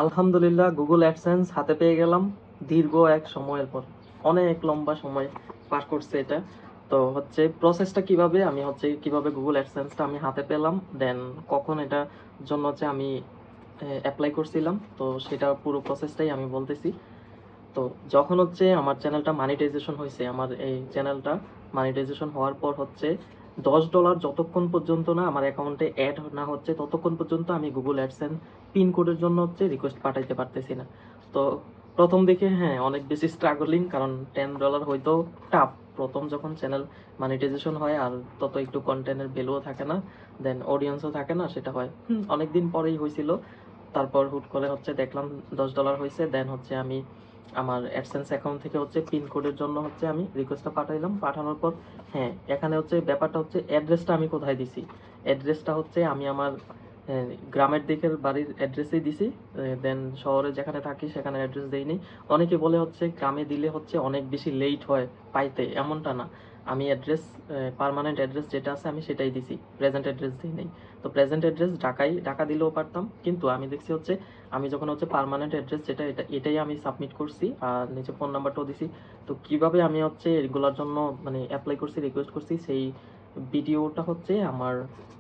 আলহামদুলিল্লাহ Google AdSense হাতে পেয়ে গেলাম দীর্ঘ এক সময়ের পর। অনেক লম্বা সময় পার করছে এটা। তো হচ্ছে প্রসেসটা কিভাবে আমি হচ্ছে কিভাবে গুগল অ্যাডসেন্সটা আমি হাতে পেলাম, দেন কখন এটা জন্য হচ্ছে আমি অ্যাপ্লাই করছিলাম, তো সেটা পুরো প্রসেসটাই আমি বলতেছি। তো যখন হচ্ছে আমার চ্যানেলটা মানিটাইজেশন হয়েছে, আমার এই চ্যানেলটা মানিটাইজেশন হওয়ার পর হচ্ছে $10 যতক্ষণ পর্যন্ত না আমার অ্যাকাউন্টে অ্যাড না হচ্ছে ততক্ষণ পর্যন্ত আমি গুগল অ্যাডসেন্স পিন কোডের জন্য হচ্ছে রিকোয়েস্ট পাঠাইতে পারতেছি না। তো প্রথম দিকে হ্যাঁ অনেক বেশি স্ট্রাগলিং, কারণ $10 হয়তো টাফ। প্রথম যখন চ্যানেল মানিটাইজেশন হয় আর তত একটু কন্টেন্টের ভ্যালুও থাকে না, দেন অডিয়েন্সও থাকে না, সেটা হয় অনেক দিন পরেই হয়েছিল। তারপর হুট করে হচ্ছে দেখলাম $10 হয়েছে, দেন হচ্ছে আমি আমার অ্যাডসেন্স অ্যাকাউন্ট থেকে হচ্ছে পিন কোডের জন্য হচ্ছে আমি রিকোয়েস্টটা পাঠাইলাম। পাঠানোর পর হ্যাঁ এখানে হচ্ছে ব্যাপারটা হচ্ছে অ্যাড্রেসটা আমি কোথায় দিছি। অ্যাড্রেসটা হচ্ছে আমি আমার গ্রামের দিকের বাড়ির অ্যাড্রেসেই দিছি। দেন শহরে যেখানে থাকি সেখানে অ্যাড্রেস দেইনি। অনেকে বলে হচ্ছে গ্রামে দিলে হচ্ছে অনেক বেশি লেট হয় পাইতে, এমনটা না। আমি অ্যাড্রেস পার্মানেন্ট অ্যাড্রেস যেটা আছে আমি সেটাই দিছি, প্রেজেন্ট অ্যাড্রেস দিই নেই। তো প্রেজেন্ট অ্যাড্রেস ঢাকা দিলেও পারতাম, কিন্তু আমি দেখছি হচ্ছে আমি যখন হচ্ছে পার্মানেন্ট অ্যাড্রেস যেটা এটাই আমি সাবমিট করছি আর নিচে ফোন নাম্বারটাও দিছি। তো কিভাবে আমি হচ্ছে এগুলোর জন্য মানে অ্যাপ্লাই করছি, রিকোয়েস্ট করছি, সেই ভিডিওটা হচ্ছে আমার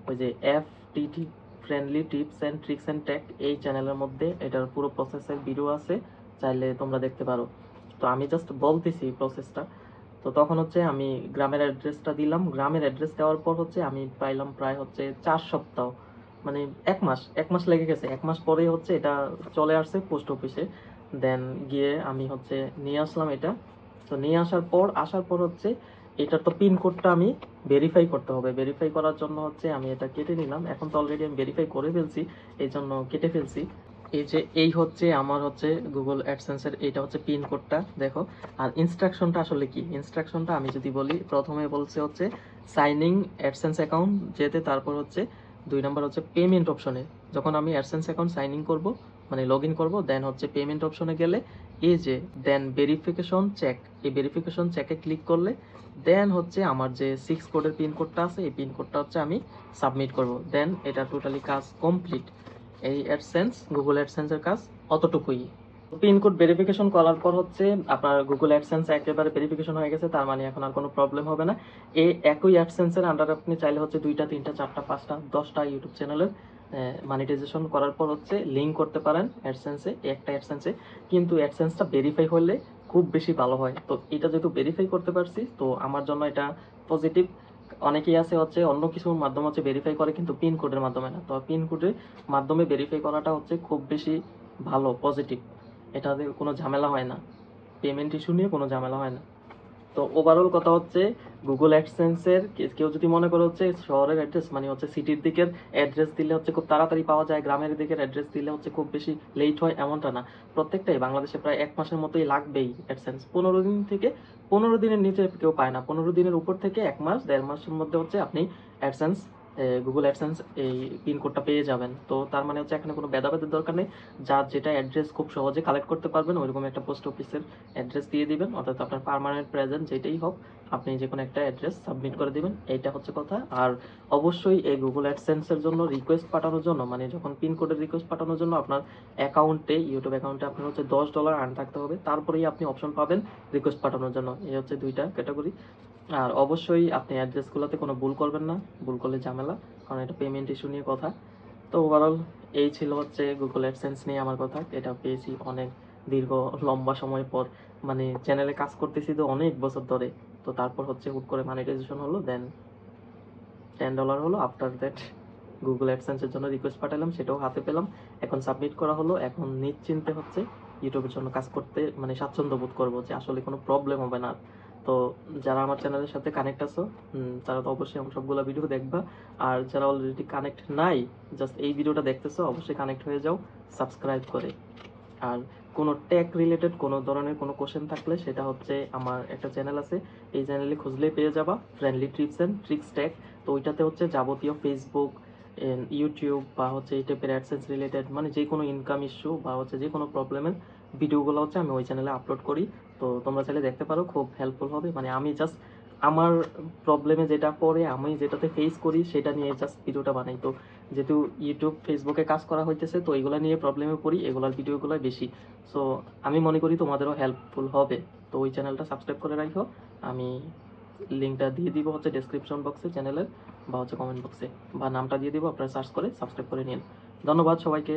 ওই যে FTT friendly tips and tricks and tech এই চ্যানেলের মধ্যে এটার পুরো প্রসেসের ভিডিও আছে, চাইলে তোমরা দেখতে পারো। তো আমি জাস্ট বলতেছি প্রসেসটা। তো তখন হচ্ছে আমি গ্রামের অ্যাড্রেসটা দিলাম। গ্রামের অ্যাড্রেস দেওয়ার পর হচ্ছে আমি পাইলাম প্রায় হচ্ছে 4 সপ্তাহ, মানে 1 মাস লেগে গেছে। 1 মাস পরেই হচ্ছে এটা চলে আসছে পোস্ট অফিসে। দেন গিয়ে আমি হচ্ছে নিয়ে আসলাম এটা। তো নিয়ে আসার পর হচ্ছে এটার তো পিন কোডটা আমি ভেরিফাই করতে হবে। ভেরিফাই করার জন্য হচ্ছে আমি এটা কেটে নিলাম। এখন তো অলরেডি আমি ভেরিফাই করে ফেলছি, এই জন্য কেটে ফেলছি। এই যে এই হচ্ছে আমার হচ্ছে গুগল অ্যাডসেন্সের, এটা হচ্ছে পিন কোডটা দেখো। আর ইনস্ট্রাকশনটা আসলে কি, ইনস্ট্রাকশনটা আমি যদি বলি, প্রথমে বলছে হচ্ছে সাইনিং অ্যাডসেন্স অ্যাকাউন্ট যেতে, তারপর হচ্ছে 2 নম্বর হচ্ছে পেমেন্ট অপশনে। যখন আমি অ্যাডসেন্স অ্যাকাউন্ট সাইন ইন করবো, মানে লগ ইন করবো, দেন হচ্ছে পেমেন্ট অপশনে গেলে এই যে দেন ভেরিফিকেশন চেক, এই ভেরিফিকেশন চেকে ক্লিক করলে দেন হচ্ছে আমার যে 6 কোডের পিন কোডটা আছে এই পিন কোডটা হচ্ছে আমি সাবমিট করব। দেন এটা টোটালি কাজ কমপ্লিট। এই অ্যাডসেন্স গুগল অ্যাডসেন্সের কাজ অতটুকুই। পিন কোড ভেরিফিকেশন করার পর হচ্ছে আপনার গুগল অ্যাডসেন্স একেবারে ভেরিফিকেশন হয়ে গেছে, তার মানে এখন আর কোনো প্রবলেম হবে না। এই একই অ্যাডসেন্সের আন্ডার আপনি চাইলে হচ্ছে 2টা 3টা 4টা 5টা 10টা ইউটিউব চ্যানেলের মানিটাইজেশন করার পর হচ্ছে লিঙ্ক করতে পারেন অ্যাডসেন্সে, একটা অ্যাডসেন্সে। কিন্তু অ্যাডসেন্সটা ভেরিফাই হলে খুব বেশি ভালো হয়। তো এটা যেহেতু ভেরিফাই করতে পারছি, তো আমার জন্য এটা পজিটিভ। অনেকেই আছে হচ্ছে অন্য কিছুর মাধ্যমে হচ্ছে ভেরিফাই করে, কিন্তু পিন কোডের মাধ্যমে না। তো পিন কোডের মাধ্যমে ভেরিফাই করাটা হচ্ছে খুব বেশি ভালো, পজিটিভ। এটাতে কোনো ঝামেলা হয় না, পেমেন্ট ইস্যু নিয়ে কোনো ঝামেলা হয় না। তো ওভারঅল কথা হচ্ছে গুগল অ্যাডসেন্সের কেউ যদি মনে করে হচ্ছে শহরের অ্যাড্রেস মানে হচ্ছে সিটির দিকের অ্যাড্রেস দিলে হচ্ছে খুব তাড়াতাড়ি পাওয়া যায়, গ্রামের দিকের অ্যাড্রেস দিলে হচ্ছে খুব বেশি লেট হয়, এমনটা না। প্রত্যেকটাই বাংলাদেশে প্রায় 1 মাসের মতোই লাগবেই অ্যাডসেন্স। 15 দিন থেকে 15 দিনের নিচে কেউ পায় না, 15 দিনের উপর থেকে 1 মাস 1.5 মাসের মধ্যে হচ্ছে আপনি অ্যাডসেন্স গুগল অ্যাডসেন্স এই পিন কোডটা পেয়ে যাবেন। তো তার মানে হচ্ছে এখানে কোনো ভেদাভেদের দরকার নেই। যার যেটা অ্যাড্রেস খুব সহজে কালেক্ট করতে পারবেন ওইরকম একটা পোস্ট অফিসের অ্যাড্রেস দিয়ে দিবেন, অর্থাৎ আপনার পার্মানেন্ট প্রেজেন্ট যেটাই হোক আপনি যে কোনো একটা অ্যাড্রেস সাবমিট করে দিবেন, এইটা হচ্ছে কথা। আর অবশ্যই এই গুগল অ্যাডসেন্সের জন্য রিকোয়েস্ট পাঠানোর জন্য, মানে যখন পিন কোডের রিকোয়েস্ট পাঠানোর জন্য আপনার অ্যাকাউন্টে, ইউটিউব অ্যাকাউন্টে আপনার হচ্ছে $10 আর্ন থাকতে হবে, তারপরেই আপনি অপশন পাবেন রিকোয়েস্ট পাঠানোর জন্য। এই হচ্ছে 2টা ক্যাটাগরি। আর অবশ্যই আপনি অ্যাড্রেসগুলোতে কোনো ভুল করবেন না, ভুল করলে ঝামেলা, কারণ এটা পেমেন্ট ইস্যু নিয়ে কথা। তো ওভারঅল এই ছিল হচ্ছে গুগল অ্যাডসেন্স নিয়ে আমার কথা। এটা পেয়েছি অনেক দীর্ঘ লম্বা সময় পর, মানে চ্যানেলে কাজ করতেছি তো অনেক বছর ধরে। তো তারপর হচ্ছে হুট করে মনিটাইজেশন হলো, দেন $10 হলো। আফটার দ্যাট গুগল অ্যাডসেন্সের জন্য রিকোয়েস্ট পাঠালাম, সেটাও হাতে পেলাম। এখন সাবমিট করা হলো, এখন নিশ্চিন্তে হচ্ছে ইউটিউবের জন্য কাজ করতে মানে স্বাচ্ছন্দ্য বোধ করবো, যে আসলে কোনো প্রবলেম হবে না। তো যারা আমার চ্যানেলের সাথে কানেক্ট আছো, তারা তো অবশ্যই আমার সবগুলো ভিডিও দেখবা। আর যারা অলরেডি কানেক্ট নাই, জাস্ট এই ভিডিওটা দেখতেছো, অবশ্যই কানেক্ট হয়ে যাও সাবস্ক্রাইব করে। আর কোনো টেক রিলেটেড কোনো ধরনের কোনো কোশ্চেন থাকলে সেটা হচ্ছে আমার একটা চ্যানেল আছে, এই চ্যানেলে খুঁজলেই পেয়ে যাবা, friendly tips and tricks tech. তো ওইটাতে হচ্ছে যাবতীয় ফেসবুক, ইউটিউব বা হচ্ছে এই টাইপের অ্যাডসেন্স রিলেটেড মানে যে কোনো ইনকাম ইস্যু বা হচ্ছে যে কোনো প্রবলেমের ভিডিওগুলো হচ্ছে আমি ওই চ্যানেলে আপলোড করি। তো তোমরা চাইলে দেখতে পারো, খুব হেল্পফুল হবে। মানে আমি জাস্ট আমার প্রবলেমে যেটা পড়ে, আমি যেটাতে ফেস করি সেটা নিয়ে জাস্ট ভিডিওটা বানাই। তো যেহেতু ইউটিউব ফেসবুকে কাজ করা হইতেছে, তো এগুলো নিয়ে প্রবলেমে পড়ি, এগুলার ভিডিওগুলো বেশি। সো আমি মনে করি তোমাদেরও হেল্পফুল হবে। তো ওই চ্যানেলটা সাবস্ক্রাইব করে রাখো। আমি লিঙ্কটা দিয়ে দিব হচ্ছে ডেসক্রিপশন বক্সে চ্যানেলের, বা হচ্ছে কমেন্ট বক্সে, বা নামটা দিয়ে দিব, আপনারা সার্চ করে সাবস্ক্রাইব করে নিন। ধন্যবাদ সবাইকে।